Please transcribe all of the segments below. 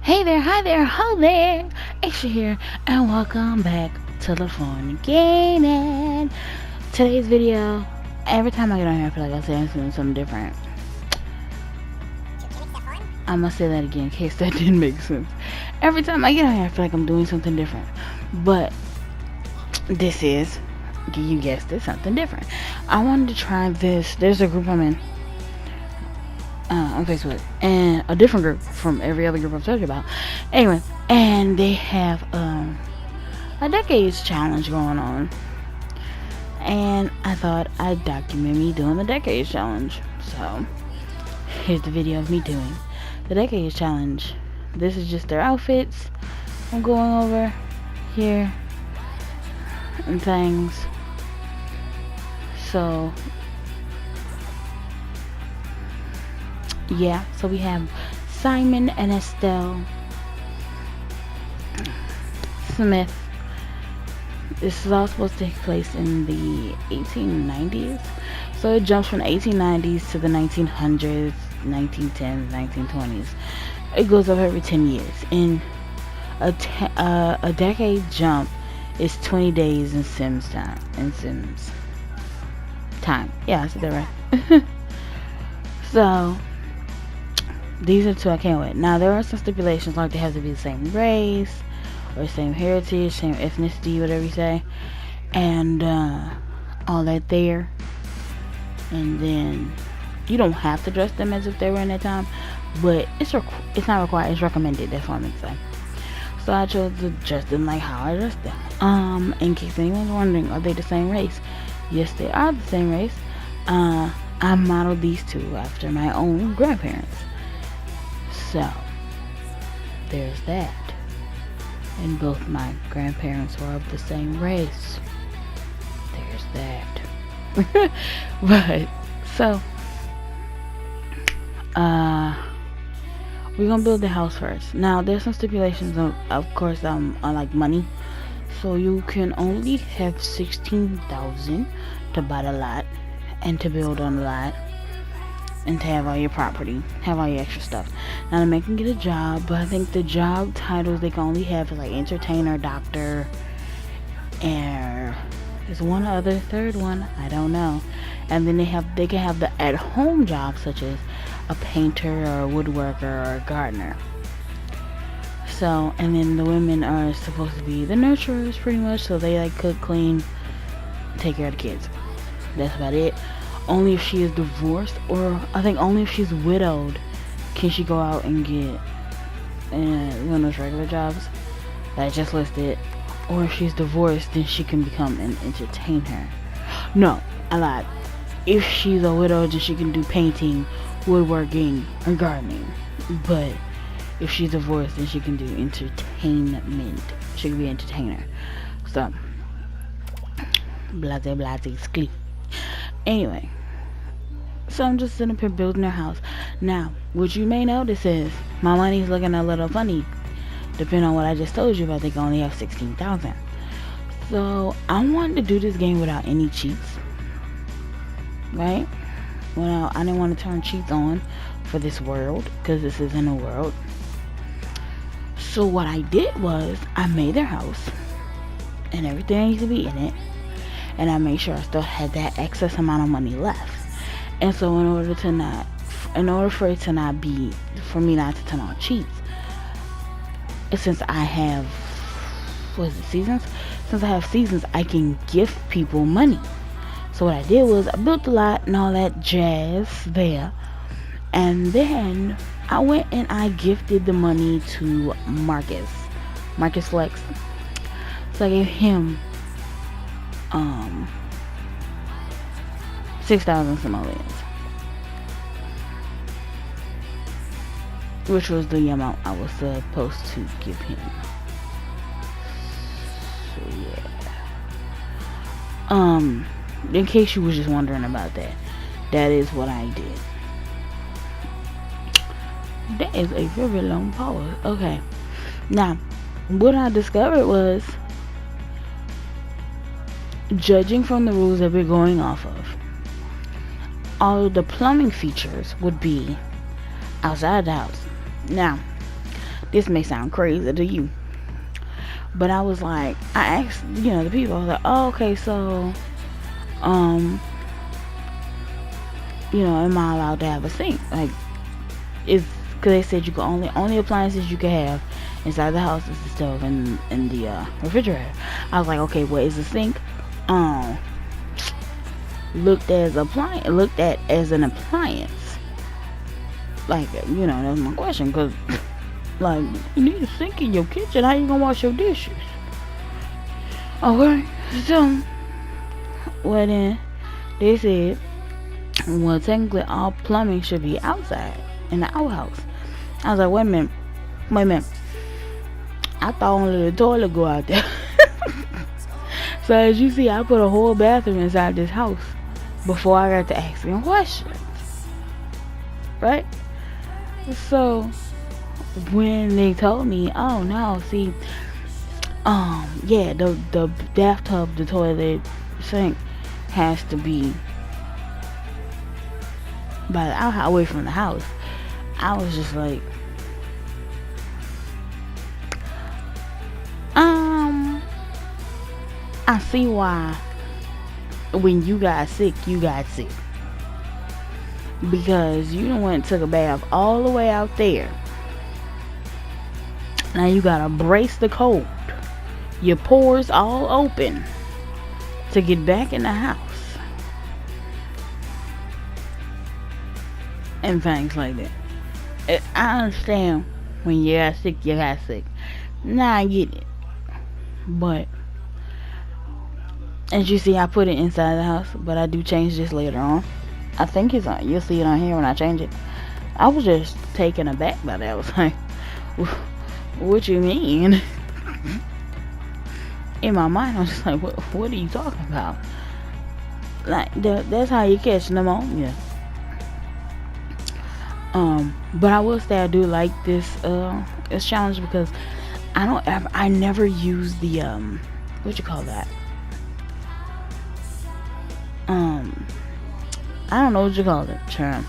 Hey there, hi there, ho there, Aisha here, and welcome back to LafonGaming. Today's video, every time I get on here, I feel like I'm saying something different. I'm gonna say that again in case that didn't make sense. Every time I get on here, I feel like I'm doing something different. But this is, you guessed it, something different. I wanted to try this. There's a group I'm in on Facebook, and a different group from every other group I've told you about. Anyway, and they have a decades challenge going on, and I thought I'd document me doing the decades challenge. So here's the video of me doing the decades challenge. This is just their outfits I'm going over here and things. So yeah, so we have Simon and Estelle Smith. This is all supposed to take place in the 1890s. So it jumps from the 1890s to the 1900s, 1910s, 1920s. It goes up every 10 years. And a decade jump is 20 days in Sims time. Yeah, I said that right. So these are two I can't wait. Now there are some stipulations, like they have to be the same race or same heritage, same ethnicity, whatever you say, and all that there. And then you don't have to dress them as if they were in that time, but it's not required. It's recommended. That's what I'm gonna say. So I chose to dress them like how I dressed them. In case anyone's wondering, are they the same race? Yes, they are the same race. I modeled these two after my own grandparents. So there's that. And both my grandparents were of the same race. There's that. But so we're gonna build the house first. Now there's some stipulations of course on like money. So you can only have 16,000 to buy the lot and to build on the lot and to have all your property, have all your extra stuff. Now to make them get a job, but I think the job titles they can only have is like entertainer, doctor, and there's one other third one, I don't know. And then they can have the at-home jobs such as a painter or a woodworker or a gardener. So, and then the women are supposed to be the nurturers pretty much, so they like cook, clean, take care of the kids. That's about it. Only if she is divorced, or I think only if she's widowed can she go out and get one of those regular jobs that I just listed. Or if she's divorced, then she can become an entertainer. No, I lied. If she's a widow, then she can do painting, woodworking, or gardening. But if she's divorced, then she can do entertainment. She can be an entertainer. So blase skip. Anyway, so I'm just sitting up here building their house. Now, what you may notice is my money's looking a little funny, depending on what I just told you about. They can only have 16,000. So I wanted to do this game without any cheats, right? Well, I didn't want to turn cheats on for this world because this isn't a world. So what I did was I made their house and everything that needs to be in it, and I made sure I still had that excess amount of money left. And so in order for me not to turn on cheats, since I have seasons, I can gift people money. So what I did was I built a lot and all that jazz there, and then I went and I gifted the money to Marcus Flex. So I gave him 6,000 simoleons, which was the amount I was supposed to give him. So yeah. In case you was just wondering about that, that is what I did. That is a very long pause. Okay. Now, what I discovered was, judging from the rules that we're going off of, all of the plumbing features would be outside the house. Now, This may sound crazy to you, but I was like, I asked, the people. I was like, oh, okay, so, am I allowed to have a sink? Like, because they said you could only appliances you could have inside the house is the stove and the refrigerator. I was like, okay, what is the sink? Looked at as an appliance. Like, that was my question, because like, you need a sink in your kitchen. How you gonna wash your dishes? Okay, so well then they said, well, technically all plumbing should be outside in the outhouse. I was like, wait a minute. I thought only the toilet go out there. So as you see, I put a whole bathroom inside this house before I got to asking questions, right? So when they told me, oh no, see, yeah, the bathtub, the toilet, sink has to be by the outhouse, away from the house. I was just like, I see why when you got sick, because you done went and took a bath all the way out there. Now you gotta brace the cold, your pores all open to get back in the house and things like that. I understand when you got sick. Now I get it, but as you see, I put it inside the house, but I do change this later on. I think it's on. You'll see it on here when I change it. I was just taken aback by that. I was like, what you mean? In my mind, I was just like, what are you talking about? Like, that's how you catch pneumonia. But I will say I do like this challenge, because I never use the what you call that? I don't know what you call it, term,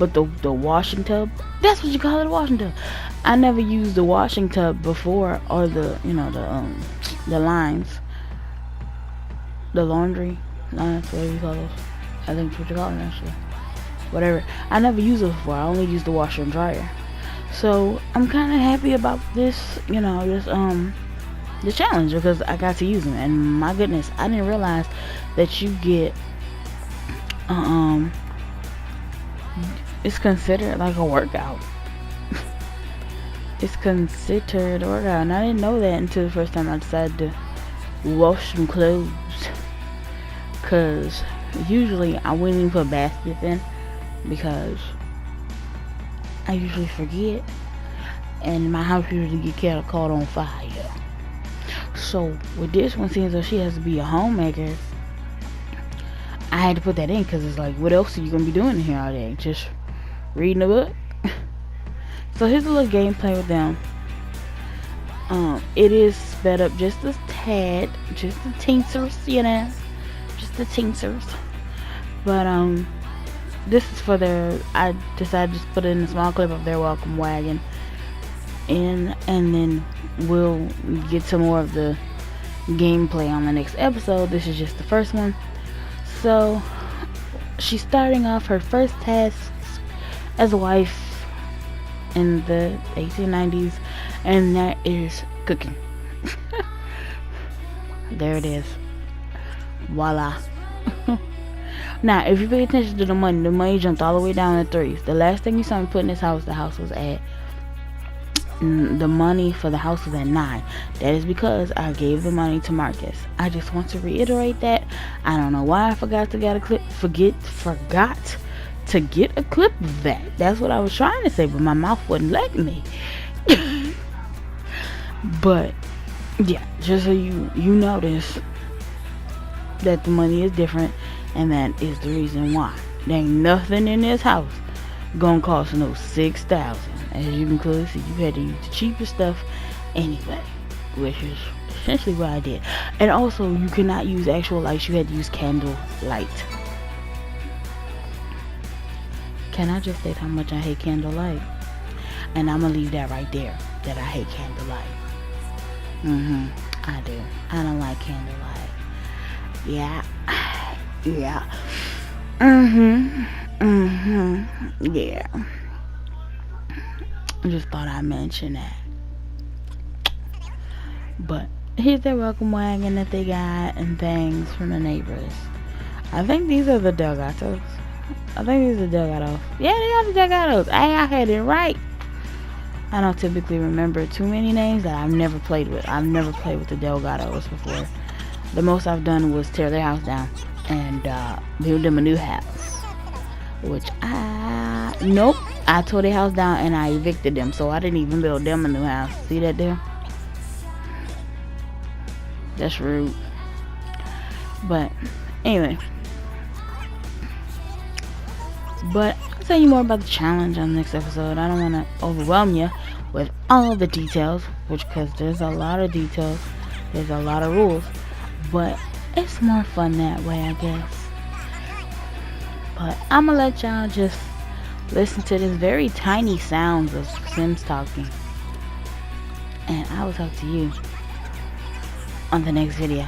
but the washing tub. That's what you call it, a washing tub. I never used the washing tub before, or the lines, the laundry lines, whatever you call those. I think that's what you call it, actually. Whatever. I never used it before. I only used the washer and dryer. So I'm kind of happy about this, the challenge, because I got to use them. And my goodness, I didn't realize that you get it's considered like a workout. It's considered a workout, and I didn't know that until the first time I decided to wash some clothes, because usually I wouldn't even put baskets in, because I usually forget, and my house usually get caught on fire. So with this one, seeing as she has to be a homemaker, I had to put that in, because it's like, what else are you gonna be doing in here all day? Just reading a book? So here's a little gameplay with them. It is sped up just a tad, just the tinctures, just the tinctures. But this is for I decided to just put it in a small clip of their welcome wagon, and then we'll get some more of the gameplay on the next episode. This is just the first one. So she's starting off her first tasks as a wife in the 1890s, and that is cooking. There it is. Voila. Now, if you pay attention to the money jumped all the way down to 3s. The last thing you saw me put in this house, the house was at, the money for the house was at 9. That is because I gave the money to Marcus. I just want to reiterate that. I don't know why I forgot to get a clip. Forgot to get a clip of that. That's what I was trying to say, but my mouth wouldn't let me. But yeah, just so you notice that the money is different, and that is the reason why. There ain't nothing in this house gonna cost no $6,000. As you can clearly see, you had to use the cheaper stuff anyway, which is essentially what I did. And also, you cannot use actual lights. You had to use candle light. Can I just say how much I hate candlelight? And I'm gonna leave that right there. that I hate candlelight. I do. I don't like candlelight. Yeah. Yeah. Yeah. I just thought I'd mention that. But here's their welcome wagon that they got and things from the neighbors. I think these are the Delgatos. I think these are the Delgatos. Yeah, they are the Delgatos. I had it right. I don't typically remember too many names that I've never played with. I've never played with the Delgatos before. The most I've done was tear their house down and build them a new house. Which nope. I tore their house down and I evicted them, so I didn't even build them a new house. See that there? That's rude. But anyway. But I'll tell you more about the challenge on the next episode. I don't want to overwhelm you with all the details, because there's a lot of details. There's a lot of rules. But it's more fun that way, I guess. But I'm going to let y'all just listen to this very tiny sounds of Sims talking. And I will talk to you on the next video.